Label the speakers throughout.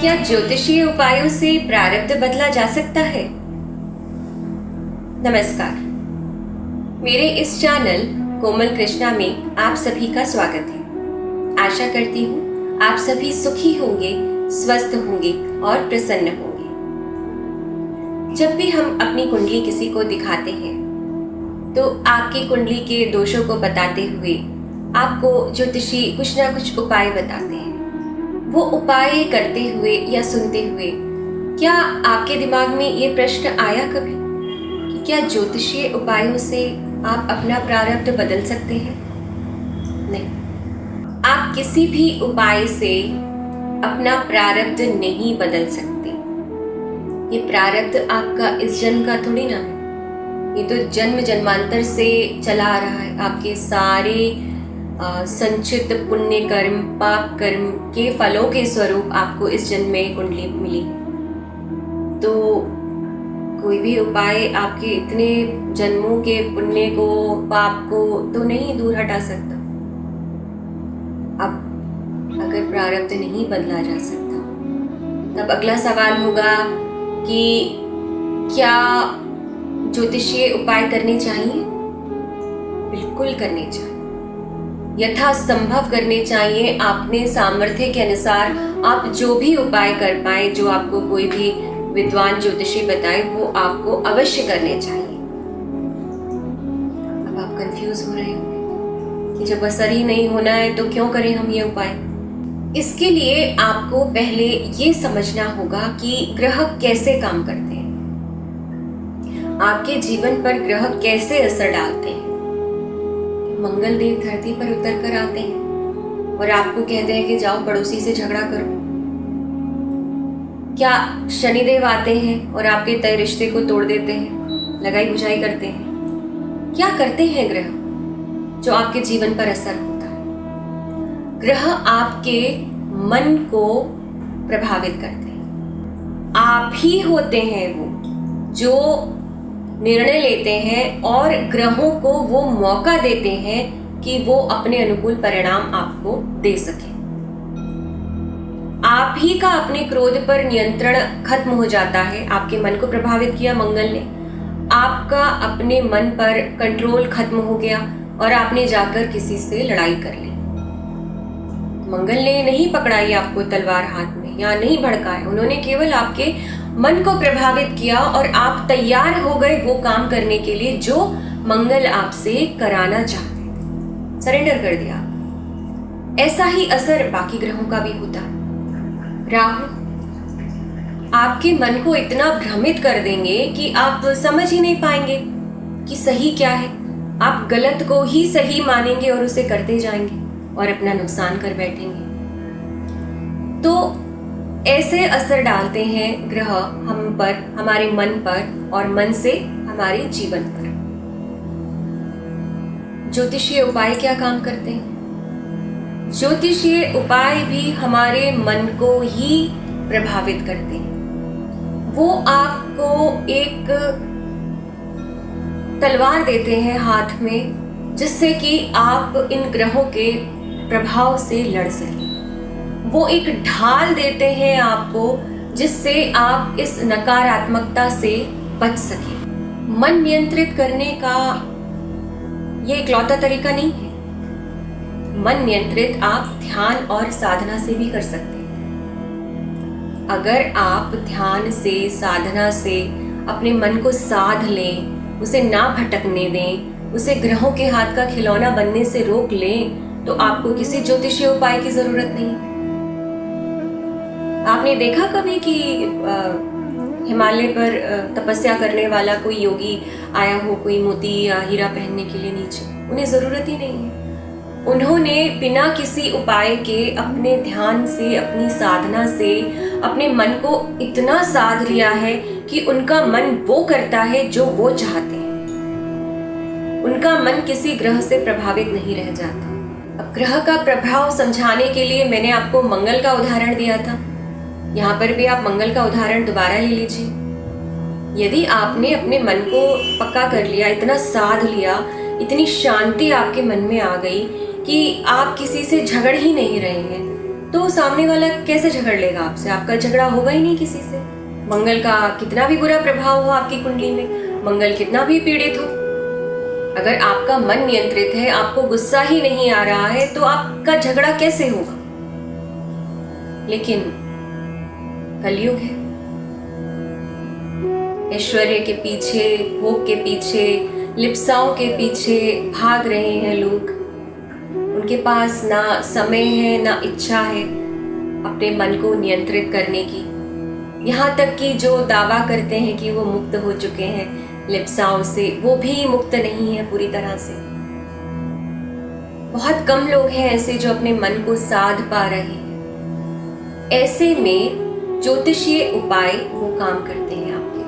Speaker 1: क्या ज्योतिषीय उपायों से प्रारब्ध बदला जा सकता है? नमस्कार, मेरे इस चैनल कोमल कृष्णा में आप सभी का स्वागत है। आशा करती हूँ आप सभी सुखी होंगे, स्वस्थ होंगे और प्रसन्न होंगे। जब भी हम अपनी कुंडली किसी को दिखाते हैं तो आपकी कुंडली के दोषों को बताते हुए आपको ज्योतिषी कुछ ना कुछ उपाय बताते हैं। वो उपाय करते हुए या सुनते हुए क्या आपके दिमाग में ये प्रश्न आया कभी कि क्या ज्योतिषीय उपायों से आप अपना प्रारब्ध बदल सकते हैं? नहीं, आप किसी भी उपाय से अपना प्रारब्ध नहीं बदल सकते। ये प्रारब्ध आपका इस जन्म का थोड़ी ना है, ये तो जन्म जन्मांतर से चला आ रहा है। आपके सारे संचित पुण्य कर्म, पाप कर्म के फलों के स्वरूप आपको इस जन्म में कुंडली मिली। तो कोई भी उपाय आपके इतने जन्मों के पुण्य को, पाप को तो नहीं दूर हटा सकता। अब अगर प्रारब्ध नहीं बदला जा सकता तब अगला सवाल होगा कि क्या ज्योतिषीय उपाय करने चाहिए? बिल्कुल करने चाहिए, यथासंभव करने चाहिए। अपने सामर्थ्य के अनुसार आप जो भी उपाय कर पाए, जो आपको कोई भी विद्वान ज्योतिषी बताए, वो आपको अवश्य करने चाहिए। अब आप कंफ्यूज हो रहे होंगे कि जब असर ही नहीं होना है तो क्यों करें हम ये उपाय। इसके लिए आपको पहले ये समझना होगा कि ग्रह कैसे काम करते हैं, आपके जीवन पर ग्रह कैसे असर डालते हैं। मंगल देव धरती पर उतर कर आते हैं और आपको कहते हैं कि जाओ पड़ोसी से झगड़ा करो। क्या शनिदेव आते हैं और आपके तय रिश्ते को तोड़ देते हैं, लगाई बुझाई करते हैं? क्या करते हैं ग्रह जो आपके जीवन पर असर होता है? ग्रह आपके मन को प्रभावित करते हैं। आप ही होते हैं वो जो निर्णय लेते हैं और ग्रहों को वो मौका देते हैं कि वो अपने अनुकूल परिणाम आपको दे सके। आप ही का अपने क्रोध पर नियंत्रण खत्म हो जाता है। आपके मन को प्रभावित किया मंगल ने, आपका अपने मन पर कंट्रोल खत्म हो गया और आपने जाकर किसी से लड़ाई कर ली। मंगल ने नहीं पकड़ाई आपको तलवार हाथ में या नहीं भड़काया, उन्होंने केवल आपके मन को प्रभावित किया और आप तैयार हो गए वो काम करने के लिए जो मंगल आपसे कराना चाहते थे। सरेंडर कर दिया। ऐसा ही असर बाकी ग्रहों का भी होता है। राहु आपके मन को इतना भ्रमित कर देंगे कि आप समझ ही नहीं पाएंगे कि सही क्या है। आप गलत को ही सही मानेंगे और उसे करते जाएंगे और अपना नुकसान कर बैठेंगे। तो ऐसे असर डालते हैं ग्रह हम पर, हमारे मन पर और मन से हमारे जीवन पर। ज्योतिषीय उपाय क्या काम करते हैं? ज्योतिषीय उपाय भी हमारे मन को ही प्रभावित करते हैं। वो आपको एक तलवार देते हैं हाथ में, जिससे कि आप इन ग्रहों के प्रभाव से लड़ सकें। वो एक ढाल देते हैं आपको, जिससे आप इस नकारात्मकता से बच सकें। मन नियंत्रित करने का ये इकलौता तरीका नहीं है। मन नियंत्रित आप ध्यान और साधना से भी कर सकते हैं। अगर आप ध्यान से, साधना से अपने मन को साध लें, उसे ना भटकने दें, उसे ग्रहों के हाथ का खिलौना बनने से रोक लें, तो आपको किसी ज्योतिषीय उपाय की जरूरत नहीं। आपने देखा कभी कि हिमालय पर तपस्या करने वाला कोई योगी आया हो, कोई मोती या हीरा पहनने के लिए नीचे? उन्हें जरूरत ही नहीं है। उन्होंने बिना किसी उपाय के अपने ध्यान से, अपनी साधना से अपने मन को इतना साध लिया है कि उनका मन वो करता है जो वो चाहते हैं। उनका मन किसी ग्रह से प्रभावित नहीं रह जाता। अब ग्रह का प्रभाव समझाने के लिए मैंने आपको मंगल का उदाहरण दिया था। यहाँ पर भी आप मंगल का उदाहरण दोबारा ले लीजिए। यदि आपने अपने मन को पक्का कर लिया, इतना साध लिया, इतनी शांति आपके मन में आ गई कि आप किसी से झगड़ ही नहीं रहे हैं, तो सामने वाला कैसे झगड़ लेगा आपसे? आपका झगड़ा होगा ही नहीं किसी से। मंगल का कितना भी बुरा प्रभाव हो आपकी कुंडली में, मंगल कितना भी पीड़ित हो, अगर आपका मन नियंत्रित है, आपको गुस्सा ही नहीं आ रहा है, तो आपका झगड़ा कैसे होगा? लेकिन कलयुग है, ऐश्वर्य के पीछे, भोग के पीछे, लिप्साओं के पीछे भाग रहे हैं लोग। उनके पास ना समय है, ना इच्छा है अपने मन को नियंत्रित करने की। यहाँ तक कि जो दावा करते हैं कि वो मुक्त हो चुके हैं लिप्साओं से, वो भी मुक्त नहीं है पूरी तरह से। बहुत कम लोग हैं ऐसे जो अपने मन को साध पा रहे हैं। ऐसे में ज्योतिषीय उपाय वो काम करते हैं आपके।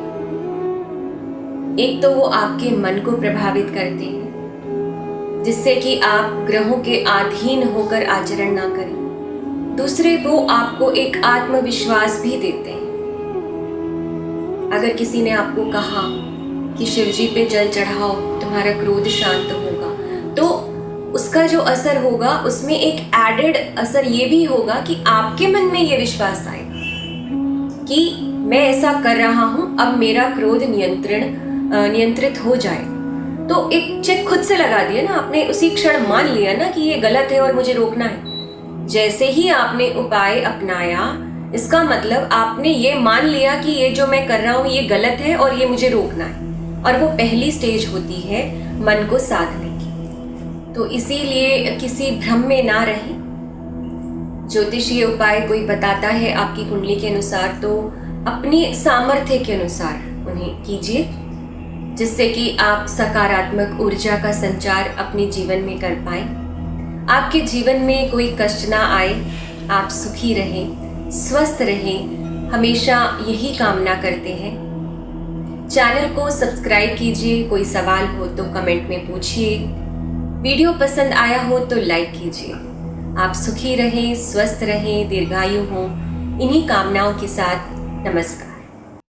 Speaker 1: एक तो वो आपके मन को प्रभावित करते हैं जिससे कि आप ग्रहों के अधीन होकर आचरण ना करें। दूसरे, वो आपको एक आत्मविश्वास भी देते हैं। अगर किसी ने आपको कहा कि शिवजी पे जल चढ़ाओ, तुम्हारा क्रोध शांत होगा, तो उसका जो असर होगा उसमें एक एडेड असर ये भी होगा कि आपके मन में ये विश्वास आएगा कि मैं ऐसा कर रहा हूं, अब मेरा क्रोध नियंत्रित हो जाए। तो एक चेक खुद से लगा दिया ना आपने, उसी क्षण मान लिया ना कि ये गलत है और मुझे रोकना है। जैसे ही आपने उपाय अपनाया, इसका मतलब आपने ये मान लिया कि ये जो मैं कर रहा हूँ ये गलत है और ये मुझे रोकना है। और वो पहली स्टेज होती है मन को साधने की। तो इसीलिए किसी भ्रम में ना रहें। ज्योतिषीय उपाय कोई बताता है आपकी कुंडली के अनुसार, तो अपनी सामर्थ्य के अनुसार उन्हें कीजिए, जिससे कि आप सकारात्मक ऊर्जा का संचार अपने जीवन में कर पाएं। आपके जीवन में कोई कष्ट ना आए, आप सुखी रहें, स्वस्थ रहें, हमेशा यही कामना करते हैं। चैनल को सब्सक्राइब कीजिए। कोई सवाल हो तो कमेंट में पूछिए। वीडियो पसंद आया हो तो लाइक कीजिए। आप सुखी रहें, स्वस्थ रहें, दीर्घायु हों, इन्हीं कामनाओं के साथ नमस्कार।